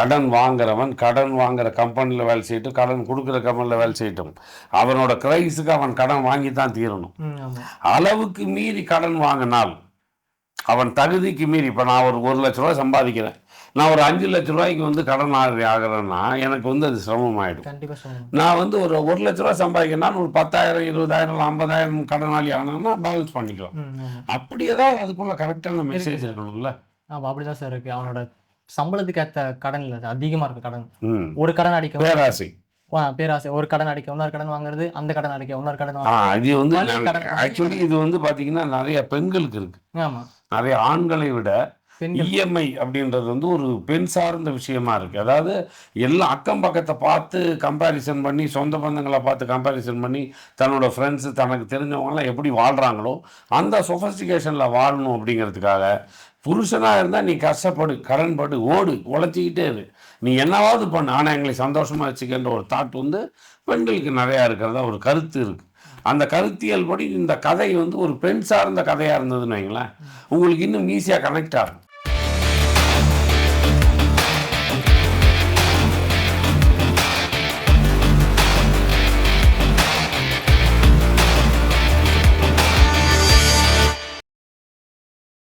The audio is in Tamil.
கடன் வாங்குறவன் கடன் வாங்குற கம்பெனியில் வேலை செய்யட்டும், கடன் கொடுக்குற கம்பெனியில் வேலை செய்யட்டும், அவனோட கிரைஸுக்கு அவன் கடன் வாங்கி தான் தீரணும். அளவுக்கு மீறி கடன் வாங்கினால் அவன் தகுதிக்கு மீறி, இப்போ நான் ஒரு 1,00,000 ரூபாய் சம்பாதிக்கிறேன், நான் ஒரு 5,00,000 ரூபாய்க்கு வந்து கடன் ஆகிறேன்னா எனக்கு வந்து அது சிரமமாயிடும். நான் வந்து ஒரு 1,00,000 ரூபாய் சம்பாதிக்கிறேன்னா ஒரு 10,000 20,000 50,000 கடனாளி ஆனான்னா பேலன்ஸ் பண்ணிக்கலாம். அப்படியே தான் அதுக்குள்ள கரெக்டான மெசேஜ் இருக்கணும்ல. அப்படிதான் சார் இருக்கு. அவனோட சம்பளத்துக்கு ஏற்ற கடன் இல்லை, அதிகமா இருக்கு கடன். ஒரு கடன் அடிக்க பேராசை, பேராசை, ஒரு கடன் அடிக்க இன்னொரு கடன் வாங்குறது, அந்த கடன் அடிக்க இன்னொரு கடன் இது வந்து ஆக்சுவலி இது வந்து பாத்தீங்கன்னா நிறைய பெண்களுக்கு இருக்கு. ஆமா, நிறைய ஆண்களை விட இஎம்ஐ அப்படின்றது வந்து ஒரு பெண் சார்ந்த விஷயமா இருக்கு. அதாவது எல்லாம் அக்கம் பக்கத்தை பார்த்து கம்பேரிசன் பண்ணி, சொந்த பந்தங்களை பார்த்து கம்பேரிசன் பண்ணி, தன்னோட ஃப்ரெண்ட்ஸு தனக்கு தெரிஞ்சவங்கலாம் எப்படி வாழ்கிறாங்களோ அந்த சொஃபஸ்டிகேஷனில் வாழணும் அப்படிங்கிறதுக்காக புருஷனாக இருந்தால் நீ கஷ்டப்படு, கடன்படு, ஓடு, உழைச்சிக்கிட்டே இரு, நீ என்னவாவது பண்ணு, ஆனால் எங்களை சந்தோஷமாக வச்சுக்கின்ற ஒரு தாட் வந்து பெண்களுக்கு நிறையா இருக்கிறதா ஒரு கருத்து இருக்குது. அந்த கருத்தியல் படி இந்த கதை வந்து ஒரு பெண் சார்ந்த கதையாக இருந்ததுன்னு வைங்களேன், உங்களுக்கு இன்னும் ஈஸியாக கனெக்ட் ஆகும்.